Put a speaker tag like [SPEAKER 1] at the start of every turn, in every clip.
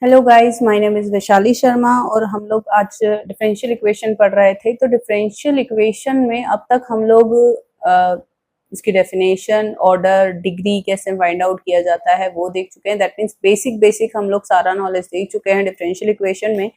[SPEAKER 1] Hello guys, my name is Vaishali Sharma और हम लोग आज डिफरेंशियल इक्वेशन पढ़ रहे थे। तो डिफरेंशियल इक्वेशन में अब तक हम लोग इसकी डेफिनेशन, ऑर्डर, डिग्री कैसे फाइंड आउट किया जाता है वो देख चुके हैं। दैट मीन्स बेसिक हम लोग सारा नॉलेज देख चुके हैं। डिफरेंशियल इक्वेशन में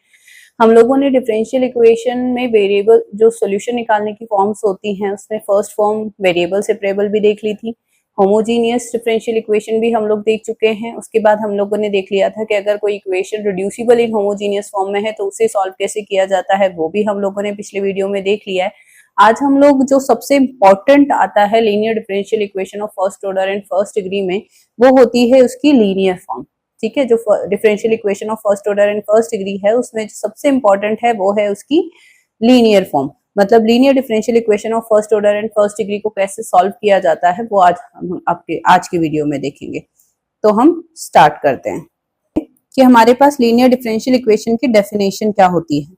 [SPEAKER 1] हम लोगों ने डिफरेंशियल इक्वेशन में वेरिएबल जो सोल्यूशन निकालने की फॉर्म्स होती हैं उसमें फर्स्ट फॉर्म वेरिएबल सेपरेबल भी देख ली थी। होमोजीनियस डिफरेंशियल इक्वेशन भी हम लोग देख चुके हैं। उसके बाद हम लोगों ने देख लिया था कि अगर कोई इक्वेशन रिड्यूसिबल इन होमोजीनियस फॉर्म में है तो उसे सॉल्व कैसे किया जाता है, वो भी हम लोगों ने पिछले वीडियो में देख लिया है। आज हम लोग जो सबसे इंपॉर्टेंट आता है linear differential equation of first order and first degree में, वो होती है उसकी लीनियर फॉर्म। ठीक है, जो differential equation of first order and first degree है उसमें जो सबसे इंपॉर्टेंट है वो है उसकी लीनियर फॉर्म। मतलब linear differential equation of first order and first degree को कैसे सॉल्व किया जाता है वो आज हम आपके आज की वीडियो में देखेंगे। तो हम स्टार्ट करते हैं कि हमारे पास लीनियर डिफरेंशियल इक्वेशन की डेफिनेशन क्या होती है।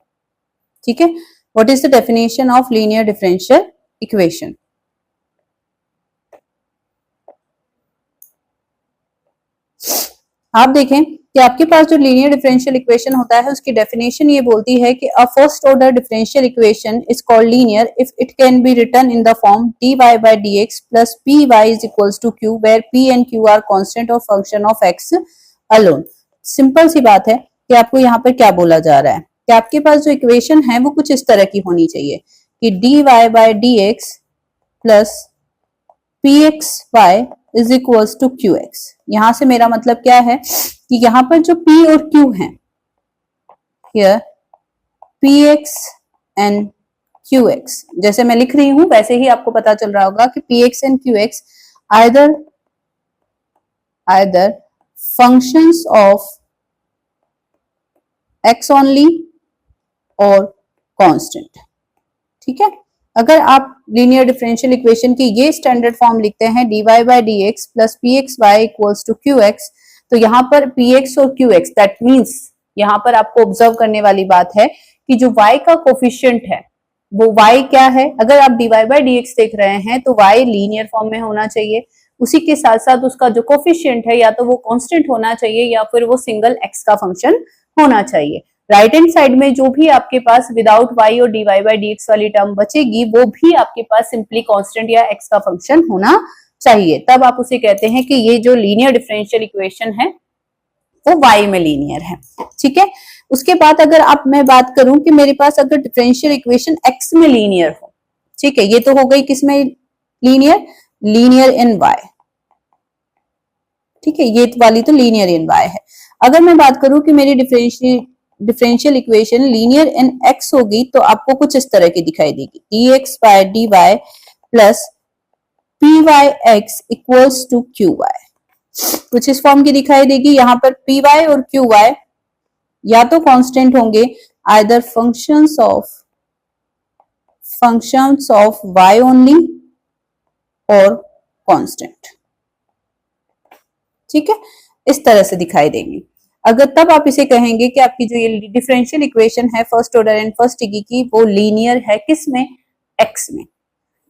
[SPEAKER 1] ठीक है, what is the definition of linear differential equation. आप देखें कि आपके पास जो लीनियर डिफरेंशियल इक्वेशन होता है उसकी डेफिनेशन ये बोलती है कि a first order differential equation is called linear if it can be written in the form dy by dx plus py is equals to q where p and q are constant or function of x alone। Simple सी बात है कि आपको यहाँ पर क्या बोला जा रहा है कि आपके पास जो इक्वेशन है वो कुछ इस तरह की होनी चाहिए कि dy by dx plus pxy is equals to qx। यहां से मेरा मतलब क्या है कि यहाँ पर जो p और q है, here px and qx, जैसे मैं लिख रही हूं वैसे ही आपको पता चल रहा होगा कि px and qx either functions of x only or constant। ठीक है, अगर आप लीनियर डिफरेंशियल इक्वेशन की ये स्टैंडर्ड फॉर्म लिखते हैं dy by dx plus pxy equals to qx, तो यहाँ पर px और qx दैट मीन्स यहाँ पर आपको ऑब्जर्व करने वाली बात है कि जो y का कोफिशिएंट है वो y क्या है। अगर आप dy by dx देख रहे हैं तो y लीनियर फॉर्म में होना चाहिए, उसी के साथ साथ उसका जो कोफिशिएंट है या तो वो कांस्टेंट होना चाहिए या फिर वो सिंगल x का फंक्शन होना चाहिए। राइट हैंड साइड में जो भी आपके पास विदाउट y और dy by dx वाली टर्म बचेगी वो भी आपके पास सिंपली कांस्टेंट या x का फंक्शन होना चाहिए, तब आप उसे कहते हैं कि ये जो लीनियर डिफरेंशियल इक्वेशन है वो y में लीनियर है। ठीक है, उसके बाद अगर आप मैं बात करूं कि मेरे पास अगर डिफरेंशियल इक्वेशन x में लीनियर हो, ठीक है, ये तो हो गई किस में लीनियर, लीनियर इन y। ठीक है, ये वाली तो लीनियर इन y है। अगर मैं बात करूं कि मेरी differential equation linear in x होगी तो आपको कुछ इस तरह की दिखाई देगी, dx by dy plus pyx equals to qy, कुछ इस फॉर्म की दिखाई देगी। यहाँ पर py और qy या तो कांस्टेंट होंगे, either functions of y only और कांस्टेंट। ठीक है, इस तरह से दिखाई देंगी। अगर तब आप इसे कहेंगे कि आपकी जो ये डिफरेंशियल इक्वेशन है first order and first degree की वो लीनियर है किस में, x में।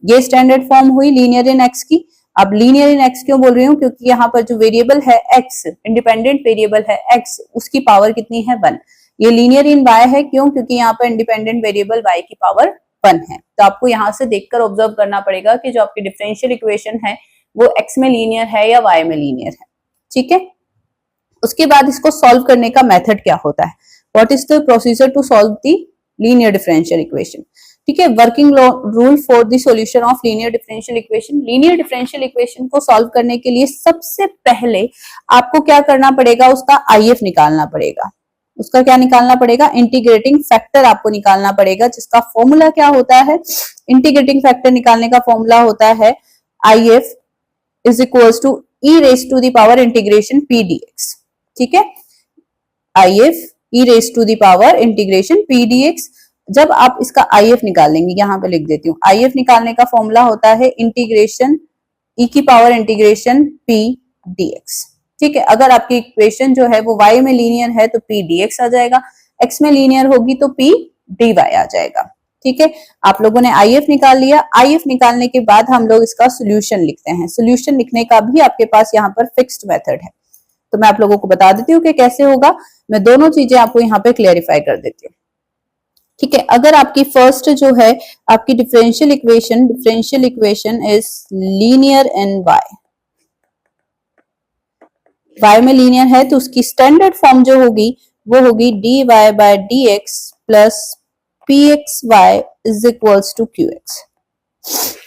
[SPEAKER 1] ये स्टैंडर्ड फॉर्म हुई लीनियर इन x की। अब लीनियर इन x क्यों बोल रही हूँ, क्योंकि यहाँ पर जो वेरिएबल है x, इंडिपेंडेंट वेरिएबल है x, उसकी पावर कितनी है 1। ये लीनियर इन y है, क्यों, क्योंकि यहाँ पर इंडिपेंडेंट वेरिएबल y की पावर 1 है। तो आपको यहाँ से देखकर ऑब्जर्व करना पड़ेगा कि जो आपकी डिफरेंशियल इक्वेशन है वो x में लीनियर है या y में लीनियर है। ठीक है, उसके बाद इसको सॉल्व करने का मेथड क्या होता है, what is the procedure to solve the linear differential equation. ठीक है, working rule for the solution of linear differential equation. Linear differential equation को सॉल्व करने के लिए सबसे पहले आपको क्या करना पड़ेगा, उसका IF निकालना पड़ेगा। उसका क्या निकालना पड़ेगा, इंटीग्रेटिंग फैक्टर आपको निकालना पड़ेगा, जिसका फॉर्मूला क्या होता है, इंटीग्रेटिंग फैक्टर निकालने का फॉर्मूला होता है IF is equals to e raise to the power integration p dx। ठीक है, IF e raise to the power integration p dx। जब आप इसका IF निकालेंगे, यहां पे लिख देती हूँ, IF निकालने का फॉर्मूला होता है इंटीग्रेशन e की पावर इंटीग्रेशन p dx। ठीक है, अगर आपकी इक्वेशन जो है वो y में लीनियर है तो p dx आ जाएगा, x में लीनियर होगी तो p dy आ जाएगा। ठीक है, आप लोगों ने IF निकाल लिया। IF निकालने के बाद हम लोग इसका सोल्यूशन लिखते हैं। सोल्यूशन लिखने का भी आपके पास यहाँ पर फिक्स्ड मेथड है। तो मैं आप लोगों को बता देती हूँ कि कैसे होगा। मैं दोनों चीजें आपको यहाँ पे क्लेरिफाई कर देती हूँ। ठीक है, अगर आपकी फर्स्ट जो है आपकी differential equation is linear in y में लीनियर है, तो उसकी स्टैंडर्ड फॉर्म जो होगी वो होगी dy by dx plus pxy is equals to qx।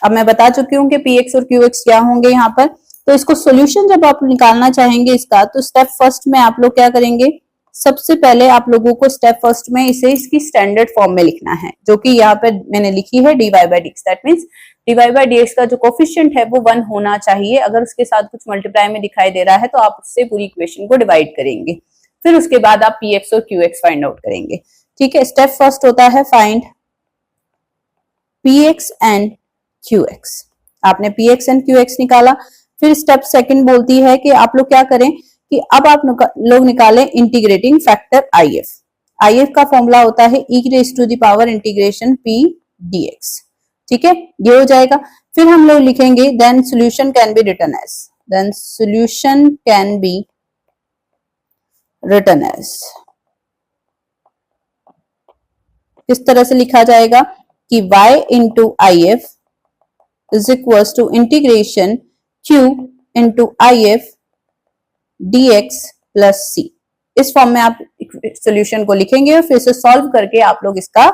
[SPEAKER 1] अब मैं बता चुकी हूँ कि px और qx क्या होंगे यहाँ पर। तो इसको सॉल्यूशन जब आप निकालना चाहेंगे इसका, तो स्टेप फर्स्ट में आप लोग क्या करेंगे, सबसे पहले आप लोगों को स्टेप फर्स्ट में इसे इसकी स्टैंडर्ड फॉर्म में लिखना है, जो कि यहाँ पे मैंने लिखी है dy by dx। That means dy by dx का जो कोफिशिएंट है वो 1 होना चाहिए। अगर उसके साथ कुछ मल्टीप्लाई में दिखाई दे रहा है तो आप उससे पूरी इक्वेशन को डिवाइड करेंगे, फिर उसके बाद आप px और qx फाइंड आउट करेंगे। ठीक है, स्टेप फर्स्ट होता है फाइंड px एंड qx। आपने px एंड qx निकाला। फिर स्टेप सेकंड बोलती है कि आप लोग क्या करें कि अब आप लोग निकालें इंटीग्रेटिंग फैक्टर if। if का फॉर्मूला होता है e raise to the power integration p dx। ठीक है, ये हो जाएगा। फिर हम लोग लिखेंगे then solution can be written as, किस तरह से लिखा जाएगा कि y into if is equal to integration q into if dx plus c। इस फॉर्म में आप सॉल्यूशन को लिखेंगे और फिर से सॉल्व करके आप लोग इसका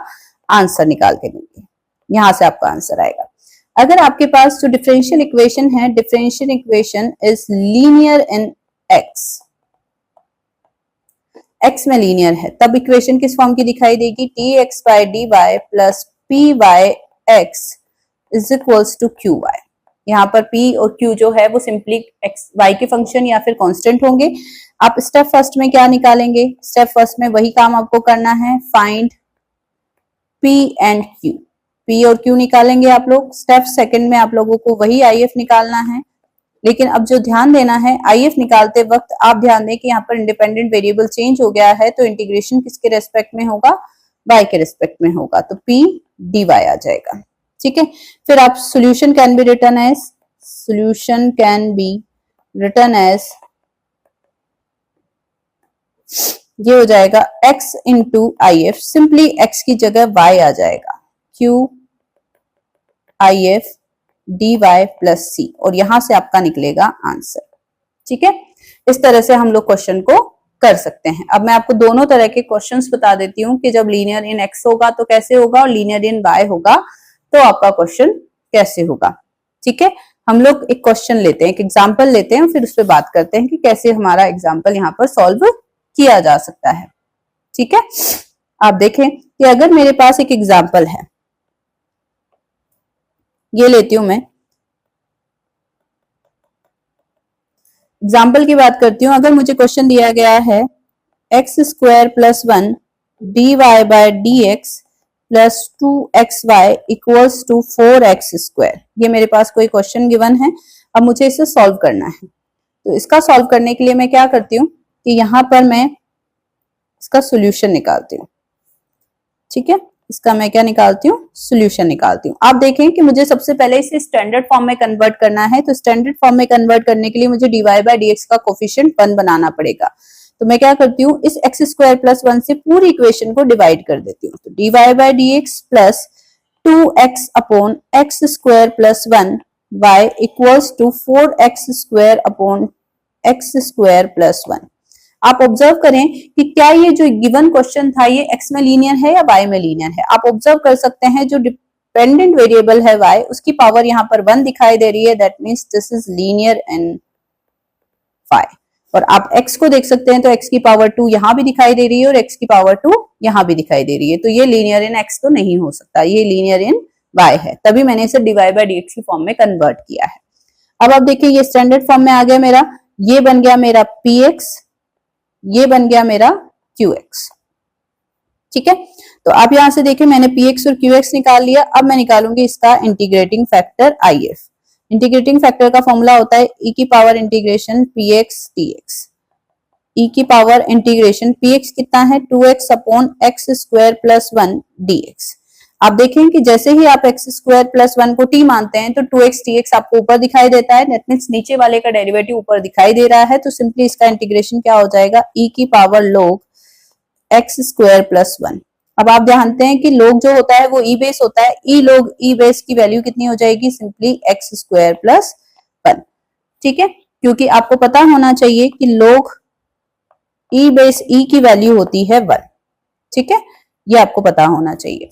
[SPEAKER 1] आंसर निकाल के देंगे। यहां से आपका आंसर आएगा। अगर आपके पास जो डिफरेंशियल इक्वेशन है, differential equation is linear in x में लीनियर है, तब इक्वेशन किस फॉर्म की दिखाई देगी, dx by dy plus p by x is equals to qy। यहाँ पर p और q जो है वो सिंपली x y के फंक्शन या फिर कांस्टेंट होंगे। आप स्टेप फर्स्ट में क्या निकालेंगे, स्टेप फर्स्ट में वही काम आपको करना है, find p and q। p और q निकालेंगे आप लोग। स्टेप सेकंड में आप लोगों को वही if निकालना है, लेकिन अब जो ध्यान देना है if निकालते वक्त आप ध्यान दें कि यहाँ पर इंडिपेंडेंट वेरिएबल चेंज हो गया है, तो इंटीग्रेशन किसके रेस्पेक्ट में होगा, y के रेस्पेक्ट में होगा, तो p dy आ जाएगा। ठीक है, फिर आप solution can be written as ये हो जाएगा x into if, simply x की जगह y आ जाएगा, q if dy plus c, और यहां से आपका निकलेगा आंसर। ठीक है, इस तरह से हम लोग क्वेश्चन को कर सकते हैं। अब मैं आपको दोनों तरह के क्वेश्चंस बता देती हूँ कि जब लीनियर इन x होगा तो कैसे होगा और लीनियर इन y होगा तो आपका क्वेश्चन कैसे होगा। ठीक है, हम लोग एक क्वेश्चन लेते हैं, एक एग्जांपल लेते हैं, फिर उस पर बात करते हैं कि कैसे हमारा एग्जांपल यहाँ पर सॉल्व किया जा सकता है। ठीक है, आप देखें कि अगर मेरे पास एक एग्जांपल है, ये लेती हूं मैं, एग्जाम्पल की बात करती हूँ। अगर मुझे क्वेश्चन दिया गया है x square plus 1 dy by dx plus 2xy equals to 4x square, ये मेरे पास कोई क्वेश्चन गिवन है। अब मुझे इसे सॉल्व करना है, तो इसका सॉल्व करने के लिए मैं क्या करती हूँ कि यहाँ पर मैं इसका सॉल्यूशन निकालती हूँ। ठीक है, इसका मैं क्या निकालती हूँ, सॉल्यूशन निकालती हूँ। आप देखें कि मुझे सबसे पहले इसे स्टैंडर्ड फॉर्म में कन्वर्ट करना है, तो स्टैंडर्ड फॉर्म में कन्वर्ट करने के लिए मुझे dy बाय dx का कोफिशिएंट 1 बनाना पड़ेगा। तो मैं क्या करती हूँ, इस एक्स स्क्वायर प्लस 1 से पूरी इक्वेशन को डिवाइड कर देती हूँ। तो dy by dx plus 2x upon x square plus 1 y equals to 4x square upon x square plus 1। आप ऑब्जर्व करें कि क्या ये जो गिवन क्वेश्चन था ये x में लीनियर है या y में लीनियर है। आप ऑब्जर्व कर सकते हैं जो डिपेंडेंट वेरिएबल है y, उसकी पावर यहाँ पर 1 दिखाई दे रही है, that means this is linear in y। और आप x को देख सकते हैं तो x की पावर 2 यहाँ भी दिखाई दे रही है और x की पावर 2 यहाँ भी दिखाई दे रही है, तो ये लीनियर इन x तो नहीं हो सकता, ये लीनियर इन y है, तभी मैंने इसे dy बाय dx की फॉर्म में कन्वर्ट किया है। अब आप देखिए ये स्टैंडर्ड फॉर्म में आ गया मेरा, ये बन गया मेरा px, ये बन गया मेरा qx। ठीक है, तो आप यहां से देखें मैंने px और qx निकाल लिया। अब मैं निकालूंगी इसका integrating factor if। Integrating factor का फॉर्मूला होता है e की power integration px dx, e की पावर इंटीग्रेशन px कितना है 2x upon x square plus 1 dx। आप देखें कि जैसे ही आप एक्स स्क्वायर प्लस 1 को t मानते हैं तो 2x dx आपको ऊपर दिखाई देता है, दैट मीन्स नीचे वाले का डेरिवेटिव ऊपर दिखाई दे रहा है, तो सिंपली इसका इंटीग्रेशन क्या हो जाएगा, e की power log x square plus 1। अब आप जानते हैं कि log जो होता है वो e बेस होता है, e log e बेस की वैल्यू कितनी हो जाएगी, सिंपली एक्स स्क्वायर प्लस 1। ठीक है, क्योंकि आपको पता होना चाहिए कि log e बेस e की वैल्यू होती है 1। ठीक है, ये आपको पता होना चाहिए।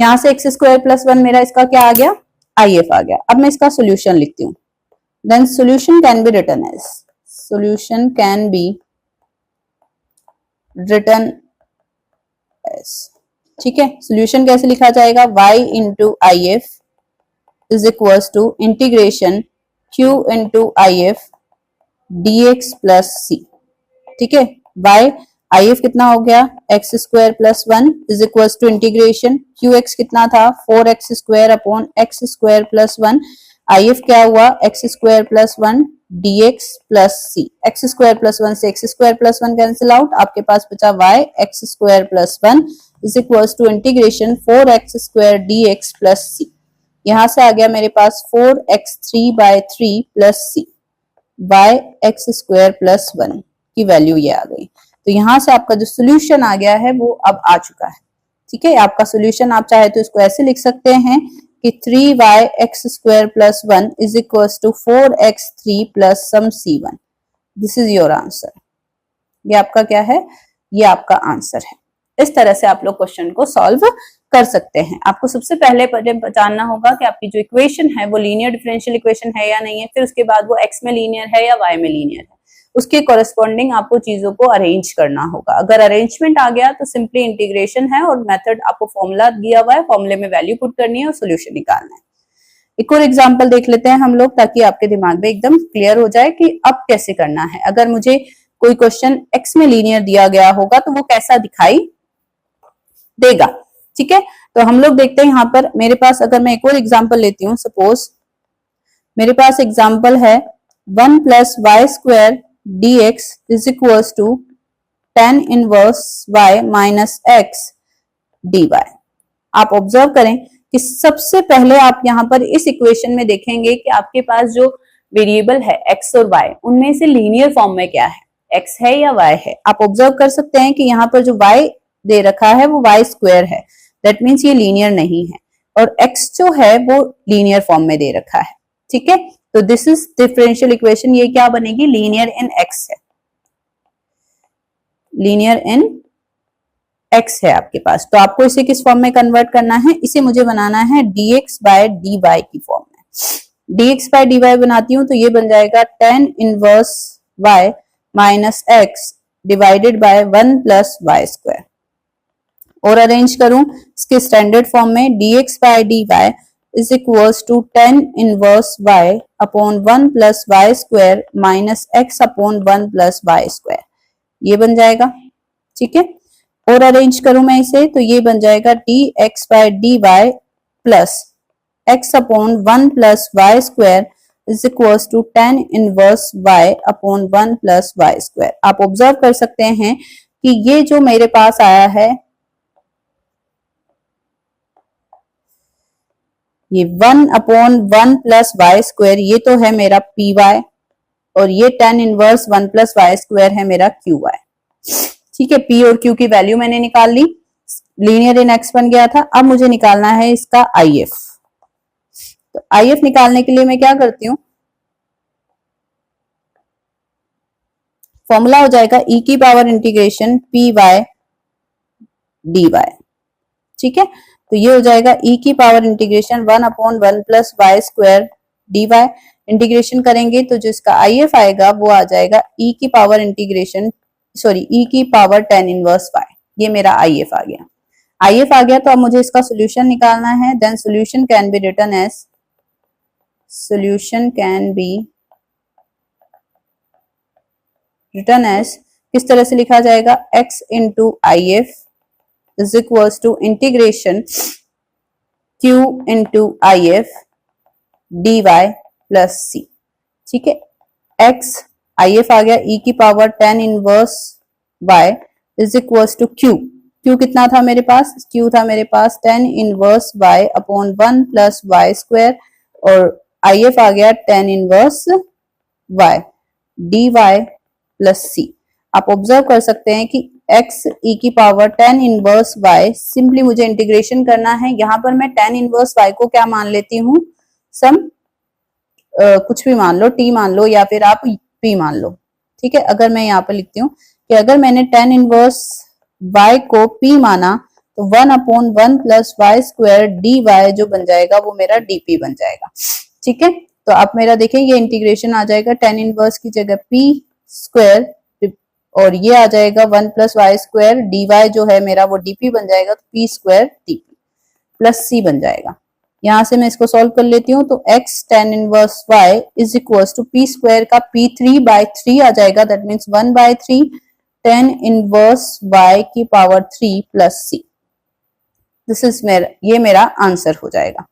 [SPEAKER 1] यहां से एक्स स्क्वायर प्लस 1 मेरा इसका क्या आ गया, IF आ गया। अब मैं इसका सोल्यूशन लिखती हूँ, then solution can be written as, solution can be written as. ठीक है, सोल्यूशन कैसे लिखा जाएगा, y into IF is equal to integration q into IF dx plus c। ठीक है, y IF कितना हो गया, x square plus 1 is equal to integration qx कितना था, 4x square upon x square plus 1, IF क्या हुआ, x square plus 1 dx plus c। X square plus 1 से x square plus 1 cancel out, आपके पास बचा y x square plus 1 is equal to integration 4x square dx plus c। यहां से आ गया मेरे पास 4x3/3 plus c, y x square plus 1 की वैल्यू ये आ गई। तो यहां से आपका जो सोल्यूशन आ गया है वो अब आ चुका है। ठीक है, आपका सोल्यूशन आप चाहे तो इसको ऐसे लिख सकते हैं कि 3y x square plus 1 is equal to 4x3 plus some c1। This is your answer. ये आपका क्या है, ये आपका आंसर है। इस तरह से आप लोग क्वेश्चन को सॉल्व कर सकते हैं। आपको सबसे पहले जानना होगा कि आपकी जो इक्वेशन है वो लीनियर डिफरेंशियल इक्वेशन है या नहीं है, फिर उसके बाद वो x में लीनियर है या y में लीनियर है, उसके कॉरेस्पॉन्डिंग आपको चीजों को अरेंज करना होगा। अगर अरेंजमेंट आ गया तो सिंपली इंटीग्रेशन है और मेथड आपको फॉर्मूला दिया हुआ है, फॉर्मूले में वैल्यू पुट करनी है और सोल्यूशन निकालना है। एक और एग्जांपल देख लेते हैं हम लोग, ताकि आपके दिमाग में एकदम क्लियर हो जाए कि अब कैसे करना है। अगर मुझे कोई क्वेश्चन x में लीनियर दिया गया होगा तो वो कैसा दिखाई देगा। ठीक है, तो हम लोग देखते हैं यहाँ पर मेरे पास, अगर मैं एक और एग्जांपल लेती हूँ, सपोज मेरे पास एग्जांपल है 1 plus y square dx is equal to tan inverse y minus x dy। आप ऑब्जर्व करें कि सबसे पहले आप यहाँ पर इस इक्वेशन में देखेंगे कि आपके पास जो वेरिएबल है x और y, उनमें से लीनियर फॉर्म में क्या है, x है या y है। आप ऑब्जर्व कर सकते हैं कि यहाँ पर जो y दे रखा है वो y स्क्वायर है, दैट मीन्स ये लीनियर नहीं है, और x जो है वो लीनियर फॉर्म में दे रखा है। ठीक है, तो दिस इज डिफरेंशियल इक्वेशन, ये क्या बनेगी, लीनियर इन x है, लीनियर इन x है आपके पास। तो आपको इसे किस फॉर्म में कन्वर्ट करना है, इसे मुझे बनाना है dx बाय dy की फॉर्म में। dx बाय dy बनाती हूं तो ये बन जाएगा tan inverse y minus x divided by 1 plus y square. और अरेंज करूं इसके स्टैंडर्ड फॉर्म में, dx by dy is equals to tan inverse y upon 1 plus y square minus x upon 1 plus y square, ये बन जाएगा। ठीक है, और अरेंज करूं मैं इसे तो ये बन जाएगा dx by dy plus x upon 1 plus y square is equals to tan inverse y upon 1 plus y square. आप ऑब्जर्व कर सकते हैं कि ये जो मेरे पास आया है ये 1 अपॉन 1 प्लस वाई स्क्वायर, ये तो है मेरा पी वाई, और ये tan inverse 1 plus y square है मेरा क्यू वाई। ठीक है, पी और क्यू की वैल्यू मैंने निकाल ली, लीनियर इन एक्स बन गया था। अब मुझे निकालना है इसका आईएफ। तो आईएफ निकालने के लिए मैं क्या करती हूँ, फॉर्मूला हो जाएगा ई की power integration p y d y. ठीक है, तो ये हो जाएगा ई की power integration 1 upon 1 plus y square d y. Integration करेंगे तो जो इसका आईएफ आएगा वो आ जाएगा ई की पावर इंटीग्रेशन ई की पावर tan इनवर्स y। ये मेरा आईएफ आ गया। आईएफ आ गया तो अब मुझे इसका सोल्यूशन निकालना है। Then solution can be written as, solution can be written as, किस तरह से लिखा जाएगा, x into IF is equal to integration q into IF dy plus c। ठीक है, x आईएफ आ गया e की power tan inverse y is equal to q, Q कितना था मेरे पास, क्यू था मेरे पास tan inverse y upon 1 plus y square, और आई एफ आ गया tan inverse y dy plus सी। आप ऑब्जर्व कर सकते हैं कि x e की power tan inverse y, simply मुझे इंटीग्रेशन करना है। यहाँ पर मैं tan इनवर्स y को क्या मान लेती हूँ, सम कुछ भी मान लो, t मान लो या फिर आप p मान लो, ठीक है। अगर मैं यहाँ पर लिखती हूँ कि अगर मैंने tan इनवर्स y को p माना तो 1 upon 1 plus y square d y जो बन जाएगा वो मेरा dp बन जाएगा, ठीक है। तो आप मेरा देखें ये इंटीग्रेशन आ जाएगा tan इनवर्स की जगह p स्क्वायर, और ये आ जाएगा 1 plus y square d y जो है मेरा वो dp बन जाएगा, तो p square dp plus c बन जाएगा। यहां से मैं इसको सॉल्व कर लेती हूँ, तो x tan inverse y is equal to p square का p3/3 आ जाएगा, that means 1/3 tan inverse y की power 3 plus c। This is ये मेरा आंसर हो जाएगा।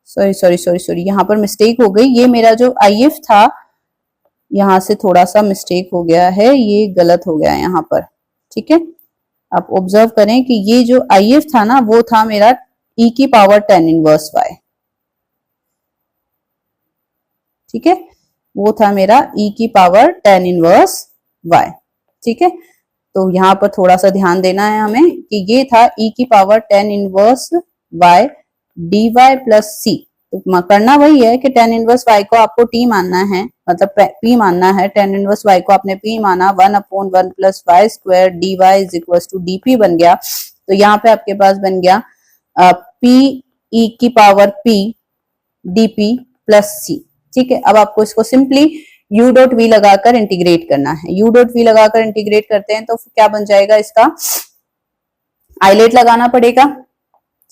[SPEAKER 1] सॉरी यहाँ पर मिस्टेक हो गई, ये मेरा जो IF था यहाँ से थोड़ा सा मिस्टेक हो गया है, ये गलत हो गया है यहाँ पर, ठीक है। आप ऑब्जर्व करें कि ये जो IF था ना वो था मेरा e की पावर tan इनवर्स y, ठीक है, वो था मेरा e की पावर tan इनवर्स y, ठीक है। तो यहाँ पर थोड़ा सा ध्यान देना है हमें कि ये था e की power tan inverse y dy plus c। तो करना वही है कि tan इनवर्स y को आपको t मानना है, मतलब p मानना है। tan इनवर्स y को आपने p माना, 1 upon 1 plus y square d y is equal to dp बन गया। तो यहाँ पे आपके पास बन गया p e की power p dp plus c, ठीक है। अब आपको इसको सिंपली u डॉट v लगाकर इंटीग्रेट करना है। u डॉट v लगाकर इंटीग्रेट करते हैं तो क्या बन जाएगा, इसका आइलेट लगाना पड़ेगा,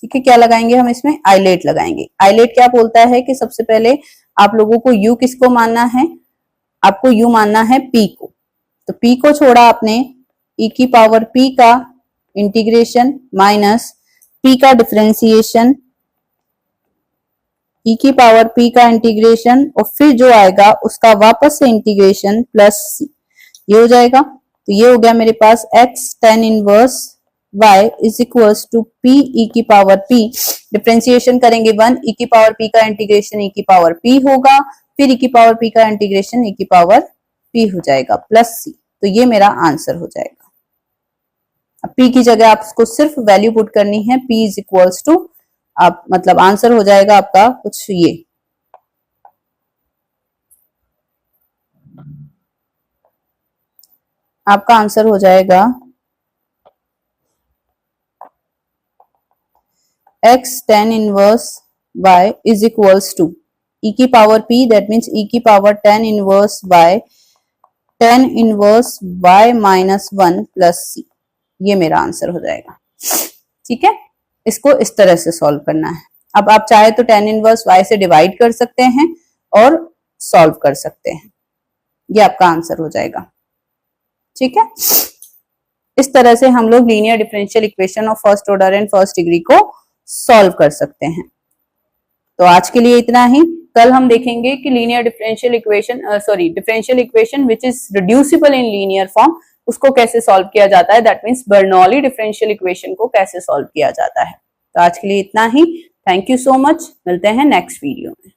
[SPEAKER 1] ठीक है। क्या लगाएंगे हम इसमें, आइलेट लगाएंगे। आइलेट क्या बोलता है कि सबसे पहले आप लोगों को u किसको मानना है, आपको u मानना है p को। तो p को छोड़ा आपने, e की पावर p का इंटीग्रेशन माइनस p का डिफरेंशिएशन, e की पावर p का इंटीग्रेशन, और फिर जो आएगा उसका वापस से इंटीग्रेशन प्लस c, ये हो जाएगा। तो ये हो गया मेरे पास x tan inverse y is equal to p e की पावर p, डिफरेंशिएशन करेंगे 1, e की पावर p का इंटीग्रेशन e की पावर p होगा, फिर e की पावर p का इंटीग्रेशन e की पावर p हो जाएगा प्लस c। तो ये मेरा आंसर हो जाएगा। अब p की जगह आपको सिर्फ वैल्यू पुट करनी है, p इज इक्वल टू, आप मतलब आंसर हो जाएगा आपका कुछ ये, आपका आंसर हो जाएगा x tan inverse y is equals to e की power p, that means e की power tan inverse y tan inverse y minus 1 plus c, ये मेरा आंसर हो जाएगा, ठीक है। इसको इस तरह से सॉल्व करना है। अब आप चाहे तो tan इनवर्स y से डिवाइड कर सकते हैं और सॉल्व कर सकते हैं, ये आपका आंसर हो जाएगा, ठीक है। इस तरह से हम लोग linear differential equation of first order and first degree को सॉल्व कर सकते हैं। तो आज के लिए इतना ही। कल हम देखेंगे कि linear differential equation differential equation which is reducible in linear form, उसको कैसे सॉल्व किया जाता है, that means Bernoulli differential equation को कैसे सॉल्व किया जाता है। तो आज के लिए इतना ही। थैंक यू सो मच, मिलते हैं नेक्स्ट वीडियो में।